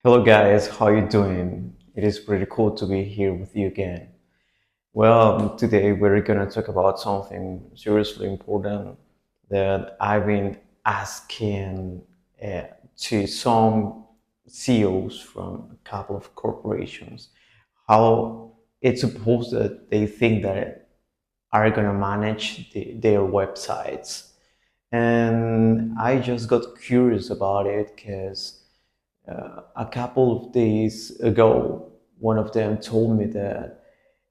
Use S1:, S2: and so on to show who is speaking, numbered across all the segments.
S1: Hello guys, how you doing? It is pretty cool to be here with you again. Well, today we're gonna talk about something seriously important that I've been asking uh, to some CEOs from a couple of corporations. How it's supposed that they think that are gonna manage their websites, and I just got curious about it because a couple of days ago, one of them told me that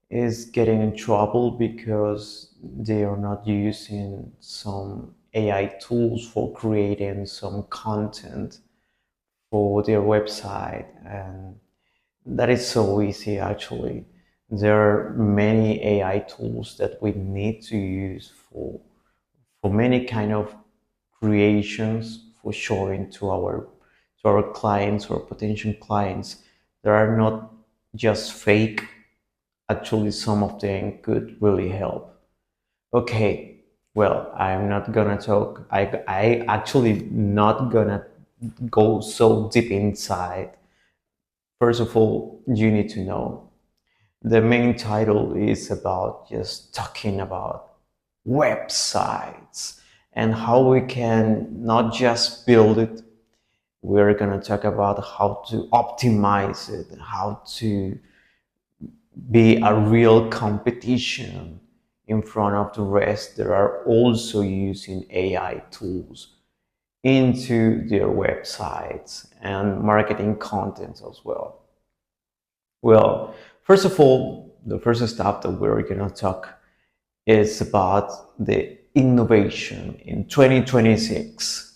S1: is getting in trouble because they are not using some AI tools for creating some content for their website. And that is so easy actually. There are many AI tools that we need to use for many kind of creations for showing to our clients or potential clients. There are not just fake. Actually, some of them could really help. Okay, well, I'm not gonna talk. I actually not gonna go so deep inside. First of all, you need to know the main title is about just talking about websites and how we can not just build it. We're going to talk about how to optimize it, how to be a real competition in front of the rest that are also using AI tools into their websites and marketing content as well. Well, first of all, the first step that we're going to talk is about the innovation in 2026.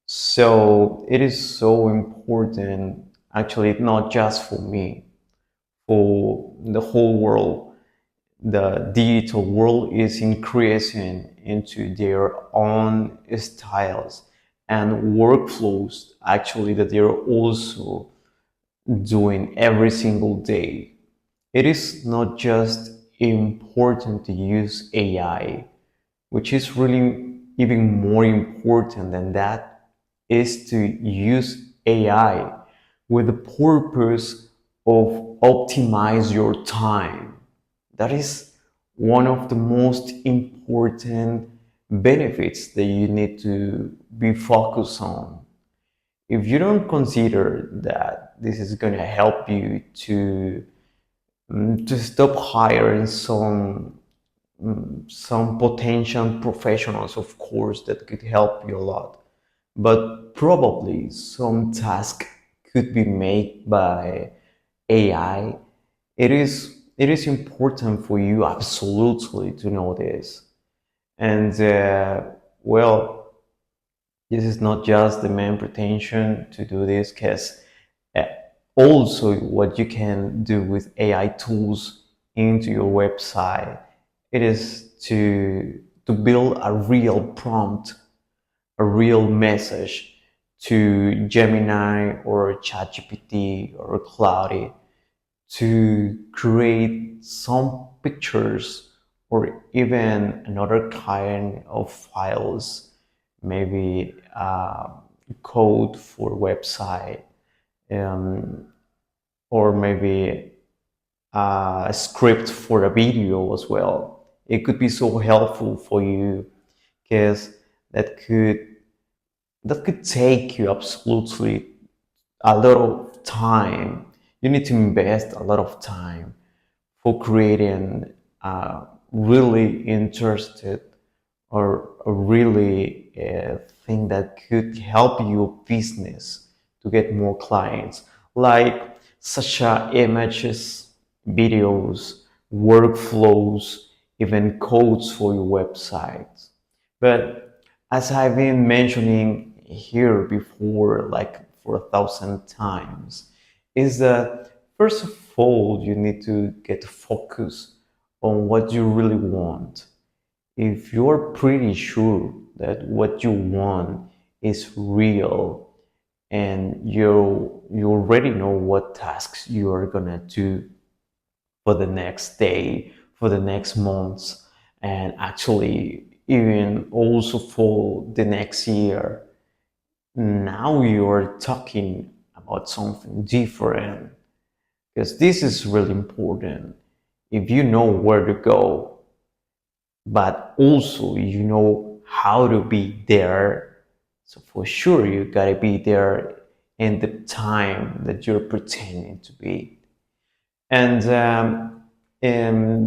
S1: So it is so important, actually, not just for me, for the whole world. The digital world is increasing into their own styles and workflows, actually, that they're also doing every single day. It is not just important to use AI, which is really even more important than that, is to use AI with the purpose of optimize your time. That is one of the most important benefits that you need to be focused on. If you don't consider that this is going to help you to stop hiring some potential professionals, of course, that could help you a lot, but probably some task could be made by AI. It is important for you absolutely to know this. And well, this is not just the main pretension to do this, because also what you can do with AI tools into your website, it is to build a real prompt, a real message to Gemini or ChatGPT or Cloudy to create some pictures or even another kind of files, maybe code for website, um, or maybe a script for a video as well. It could be so helpful for you because that could that could take you absolutely a lot of time. You need to invest a lot of time for creating a really interested or a really thing that could help your business to get more clients, like such images, videos, workflows, even codes for your website. But as I've been mentioning here before, like for 1,000 times, is that first of all, you need to get focused on what you really want. If you're pretty sure that what you want is real and you already know what tasks you are gonna do for the next day, for the next months, and actually even also for the next year, now you are talking about something different, because this is really important. If you know where to go, but also you know how to be there, so for sure you gotta be there in the time that you're pretending to be. And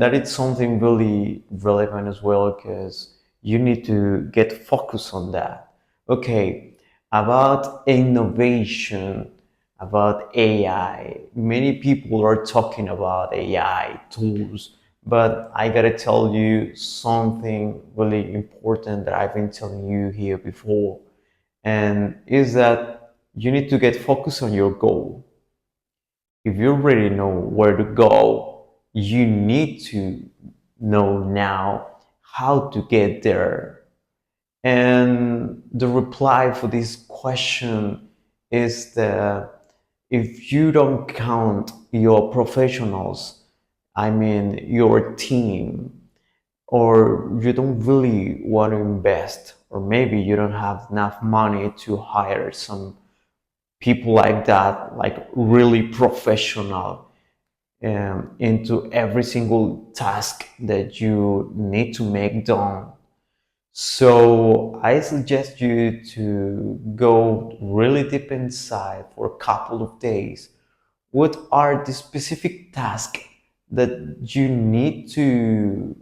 S1: that is something really relevant as well, because you need to get focused on that. Okay, about innovation, about AI. Many people are talking about AI tools, but I gotta tell you something really important that I've been telling you here before, and is that you need to get focused on your goal. If you already know where to go, you need to know now how to get there. And the reply for this question is that if you don't count your professionals, I mean your team, or you don't really want to invest, or maybe you don't have enough money to hire some people like that, like really professional, into every single task that you need to make done. So I suggest you to go really deep inside for a couple of days. What are the specific tasks that you need to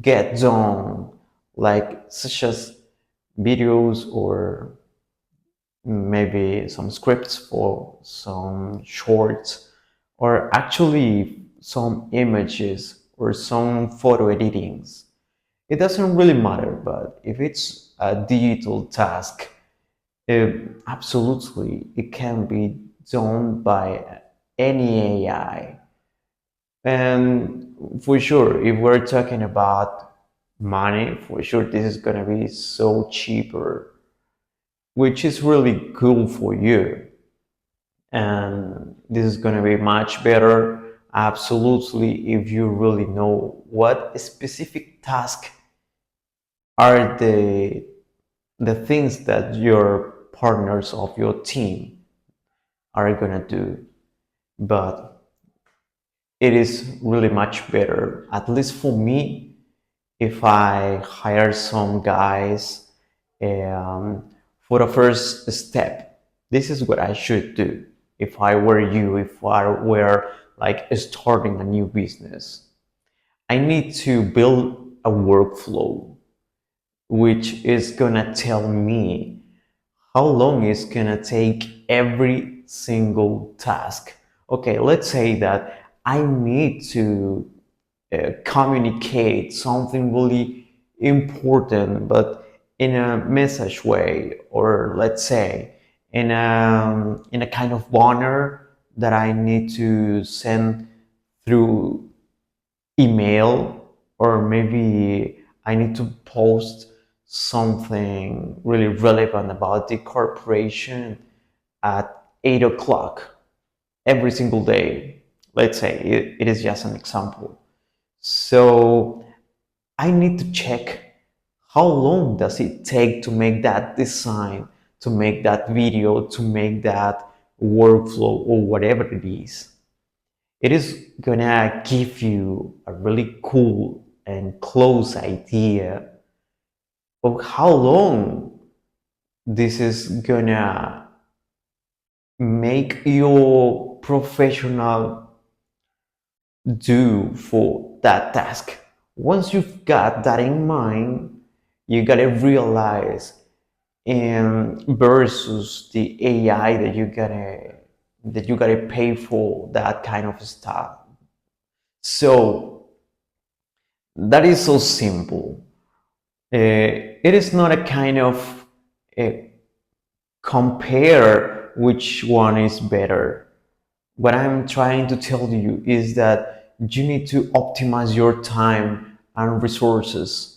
S1: get done, like such as videos, or maybe some scripts for some shorts, or actually some images or some photo editings. It doesn't really matter, but if it's a digital task, absolutely it can be done by any AI. And for sure, if we're talking about money, for sure this is gonna be so cheaper, which is really cool for you. And this is going to be much better, absolutely, if you really know what specific task are the things that your partners of your team are going to do. But it is really much better, at least for me, if I hire some guys, um, for the first step. This is what I should do if I were you, if I were like starting a new business. I need to build a workflow which is gonna tell me how long it's gonna take every single task. Okay, let's say that I need to communicate something really important, but in a message way, or let's say in a kind of banner that I need to send through email, or maybe I need to post something really relevant about the corporation at 8 o'clock every single day. Let's say it is just an example. So I need to check how long does it take to make that design, to make that video, to make that workflow, or whatever it is. It is gonna give you a really cool and close idea of how long this is gonna make your professional do for that task. Once you've got that in mind, you gotta realize, versus the AI that you gotta pay for that kind of stuff. So that is so simple. It is not a kind of uh, compare which one is better. What I'm trying to tell you is that you need to optimize your time and resources.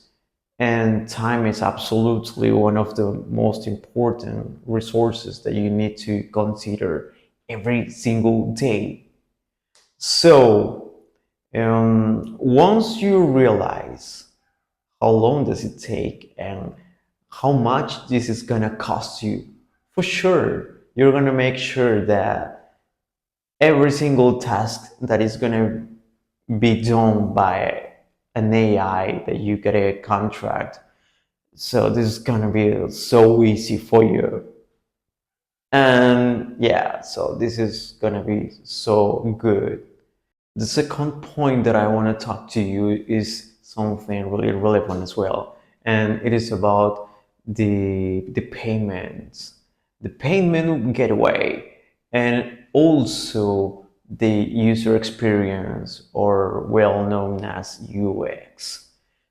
S1: And time is absolutely one of the most important resources that you need to consider every single day. So, once you realize how long does it take and how much this is gonna cost you, for sure you're gonna make sure that every single task that is gonna be done by an AI that you get a contract. So this is gonna be so easy for you. And yeah, so this is gonna be so good. The second point that I want to talk to you is something really relevant as well, and it is about the payments, the payment gateway, and also the user experience, or well known as UX.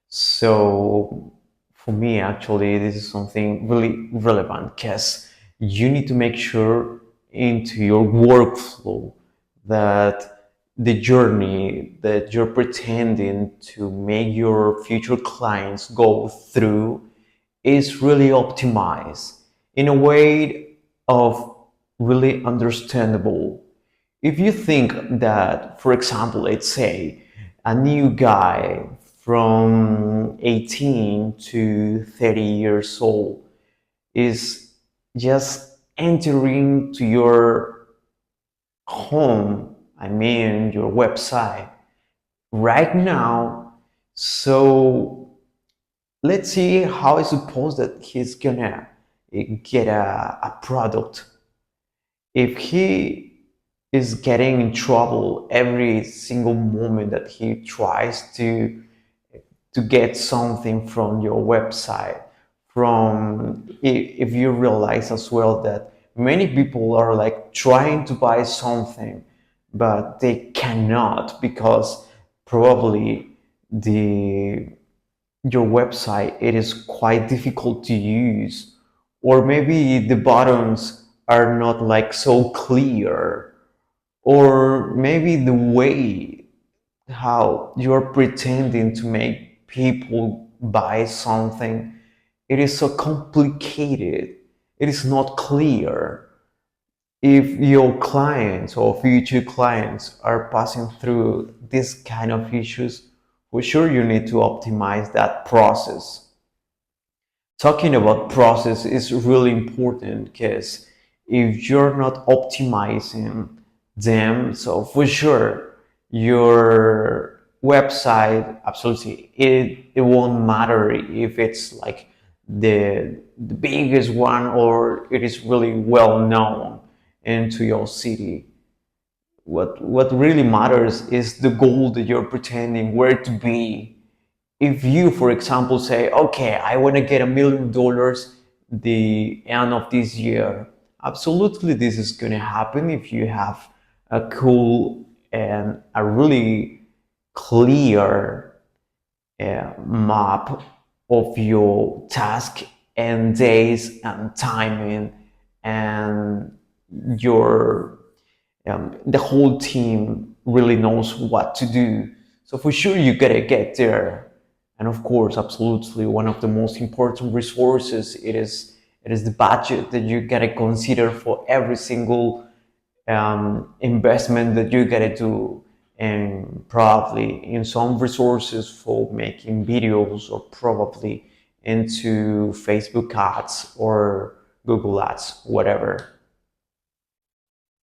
S1: So for me, actually, this is something really relevant because you need to make sure into your workflow that the journey that you're pretending to make your future clients go through is really optimized in a way of really understandable. If you think that, for example, let's say a new guy from 18 to 30 years old is just entering to your home, I mean your website right now. So let's see how I suppose that he's gonna get a product. If he is getting in trouble every single moment that he tries to get something from your website, from, if you realize as well that many people are like trying to buy something but they cannot because probably the your website it is quite difficult to use, or maybe the buttons are not like so clear, or maybe the way how you're pretending to make people buy something, it is so complicated, it is not clear. If your clients or future clients are passing through this kind of issues, for sure you need to optimize that process. Talking about process is really important because if you're not optimizing them, so for sure your website, absolutely, it won't matter if it's like the biggest one or it is really well known into your city. What really matters is the goal that you're pretending where to be. If you, for example, say, okay, I want to get $1 million the end of this year, absolutely this is going to happen if you have a cool and a really clear map of your task and days and timing, and your the whole team really knows what to do. So for sure you gotta get there. And of course, absolutely, one of the most important resources, it is the budget that you gotta consider for every single investment that you gotta do, and probably in some resources for making videos, or probably into Facebook ads or Google ads, whatever.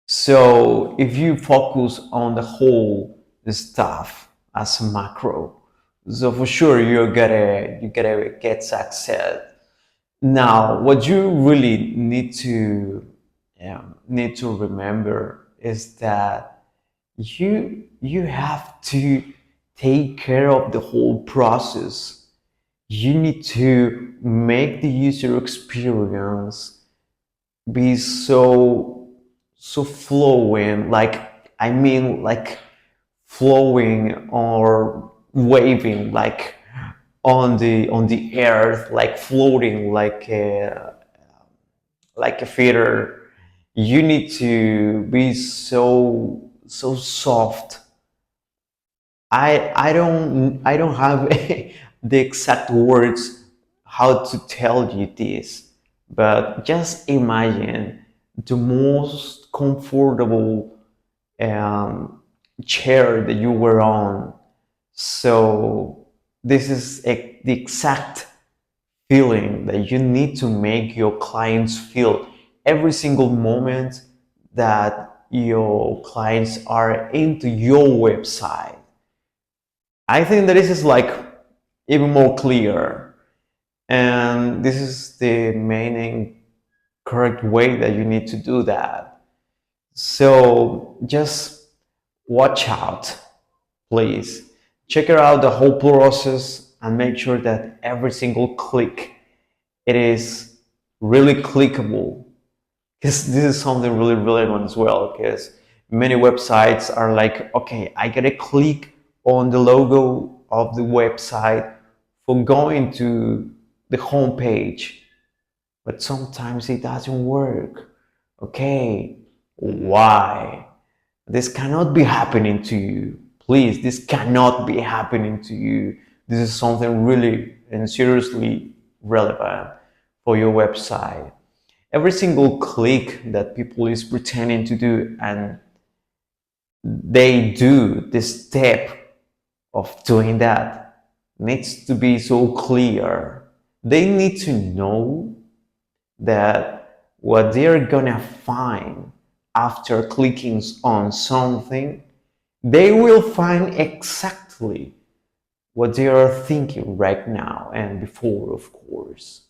S1: So if you focus on the whole stuff as a macro, so for sure you gotta get success. Now, what you really need to remember is that you have to take care of the whole process. You need to make the user experience be so flowing, like, I mean, like flowing or waving, like on the earth, like floating like a feather. You need to be so soft. I don't have the exact words how to tell you this, but just imagine the most comfortable um, chair that you were on. So this is the exact feeling that you need to make your clients feel every single moment that your clients are into your website. I think that this is like even more clear, and this is the main and correct way that you need to do that. So just watch out, please. Check out the whole process and make sure that every single click it is really clickable, because this is something really relevant as well, because many websites are like, okay, I gotta click on the logo of the website for going to the home page, but sometimes it doesn't work. Okay, why? This cannot be happening to you. Please, this cannot be happening to you. This is something really and seriously relevant for your website. Every single click that people is pretending to do, and they do the step of doing that, needs to be so clear. They need to know that what they're gonna find after clicking on something, they will find exactly what they are thinking right now and before, of course.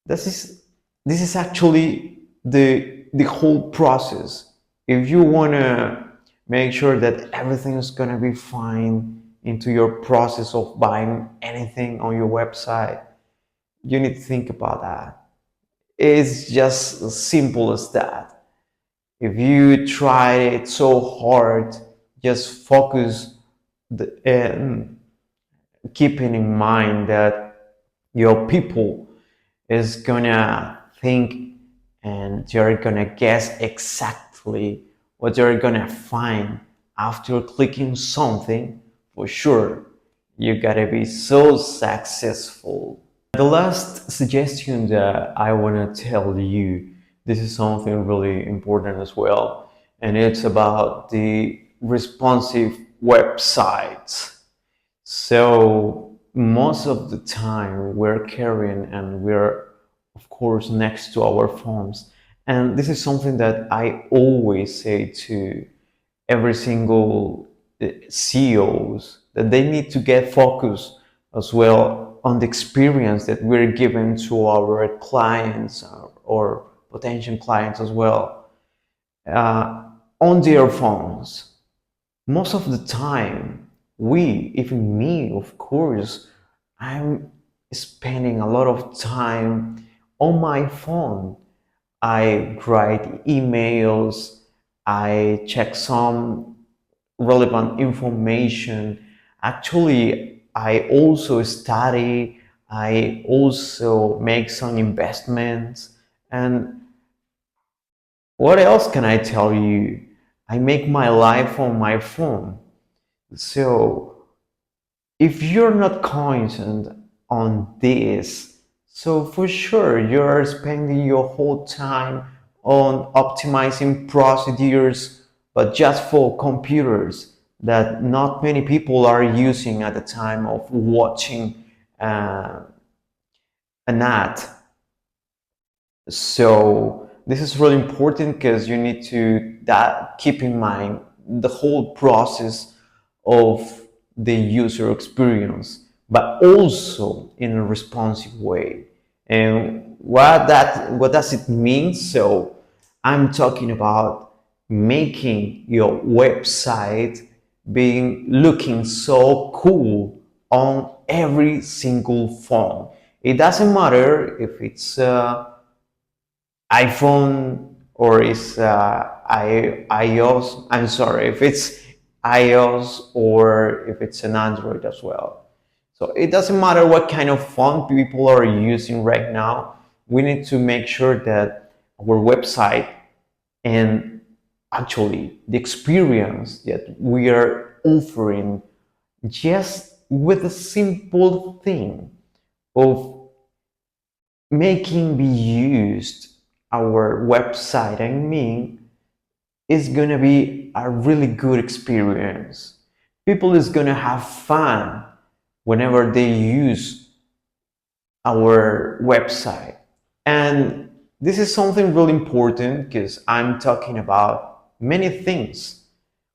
S1: This is this is actually the whole process. If you wanna make sure that everything is gonna be fine into your process of buying anything on your website, you need to think about that. It's just as simple as that. If you try it so hard, just focus and keeping in mind that your people is gonna think and they're gonna guess exactly what they're gonna find after clicking something, for sure you gotta be so successful. The last suggestion that I want to tell you, this is something really important as well, and it's about the responsive websites. So most of the time we're carrying and we're of course next to our phones, and this is something that I always say to every single CEOs, that they need to get focused as well on the experience that we're giving to our clients or potential clients as well, uh, on their phones. Most of the time, even me, of course, I'm spending a lot of time on my phone. I write emails, I check some relevant information. Actually, I also study, I also make some investments. And what else can I tell you? I make my life on my phone. So if you're not conscious on this, so for sure you're spending your whole time on optimizing procedures, but just for computers that not many people are using at the time of watching uh, an ad. So this is really important because you need to keep in mind the whole process of the user experience, but also in a responsive way. And what does it mean? So I'm talking about making your website being looking so cool on every single phone. It doesn't matter if it's iPhone or is iOS. I'm sorry, if it's iOS or if it's an Android as well. So it doesn't matter what kind of font people are using right now. We need to make sure that our website and actually the experience that we are offering, just with a simple thing of making be used our website, I mean, is gonna be a really good experience. People is gonna have fun whenever they use our website. And This is something really important because I'm talking about many things.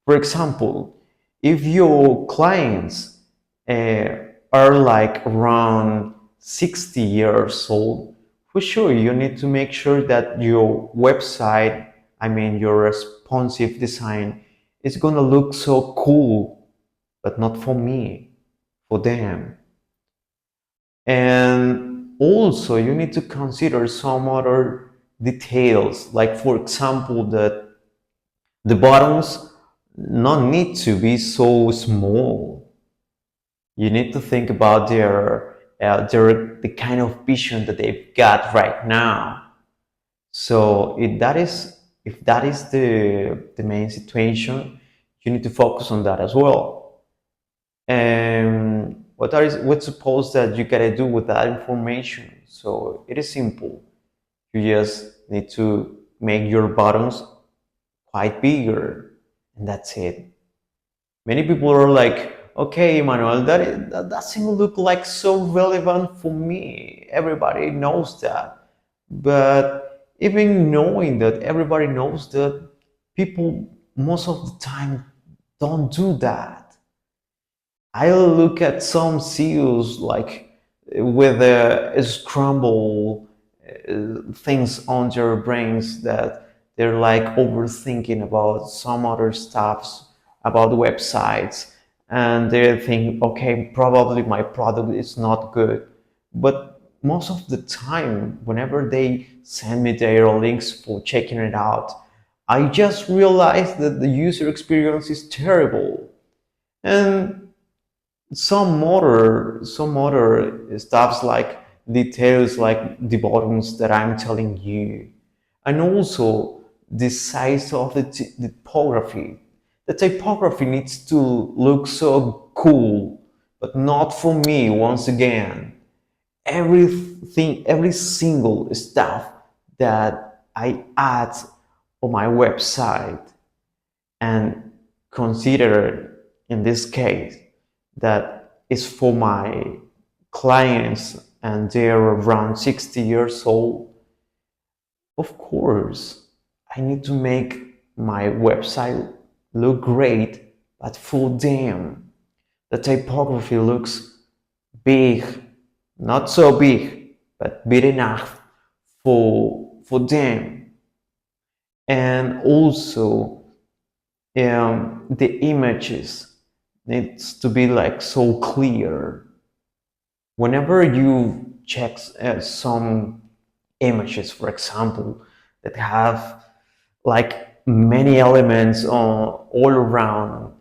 S1: For example, if your clients uh, are like around 60 years old, for sure you need to make sure that your website, I mean your responsive design, is gonna look so cool, but not for me, for them. And also, you need to consider some other details, like for example, that the buttons not need to be so small. You need to think about their the kind of vision that they've got right now. So if that is the main situation, you need to focus on that as well. And what suppose that you gotta do with that information? So it is simple. You just need to make your buttons quite bigger, and that's it. Many people are like, okay, Manuel, that doesn't look like so relevant for me. Everybody knows that. But even knowing that everybody knows that, people most of the time don't do that. I look at some CEOs like with a scramble things on their brains that they're like overthinking about some other stuffs about websites, and they think, okay, probably my product is not good. But most of the time, whenever they send me their links for checking it out, I just realize that the user experience is terrible. And some other stuffs like details like the buttons that I'm telling you, and also the size of the typography. The typography needs to look so cool, but not for me. Once again, everything, every single stuff that I add on my website, and consider in this case that is for my clients and they're around 60 years old, of course I need to make my website look great, but for them the typography looks big, not so big, but big enough for them. And also the images needs to be like so clear. Whenever you check some images, for example, that have like many elements all around,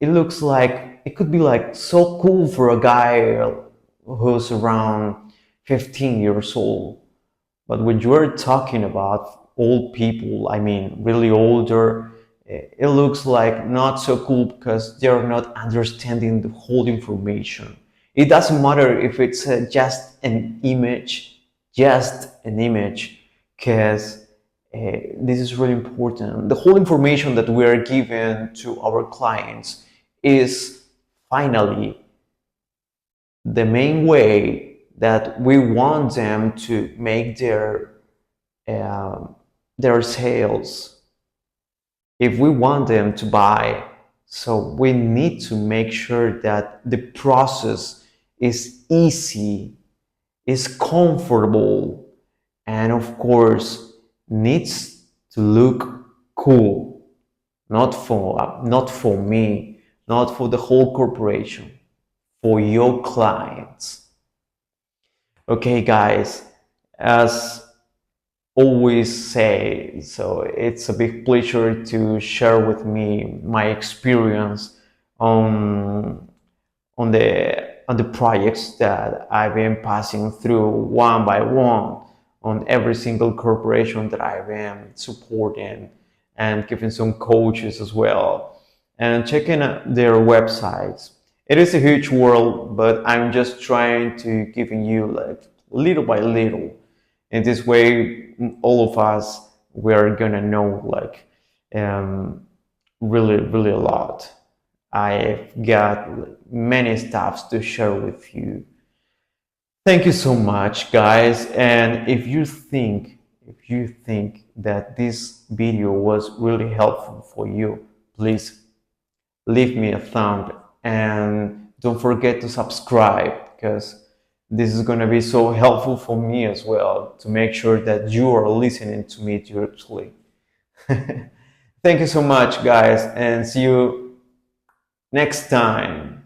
S1: it looks like it could be like so cool for a guy who's around 15 years old. But when you're talking about old people, I mean, really older, it looks like not so cool because they're not understanding the whole information. It doesn't matter if it's just an image, because this is really important. The whole information that we are given to our clients is finally the main way that we want them to make um, their sales. If we want them to buy, so we need to make sure that the process is easy, is comfortable, and of course needs to look cool. Not for me, not for the whole corporation, for your clients. Okay, guys, as always say, so it's a big pleasure to share with me my experience on on the projects that I've been passing through one by one on every single corporation that I've been supporting, and giving some coaches as well, and checking out their websites. It is a huge world, but I'm just trying to giving you like little by little. In this way, all of us, we're gonna know like um, really a lot. I've got many stuffs to share with you. Thank you so much, guys. And if you think that this video was really helpful for you, please leave me a thumb and don't forget to subscribe, because this is going to be so helpful for me as well to make sure that you are listening to me directly. Thank you so much, guys, and see you next time.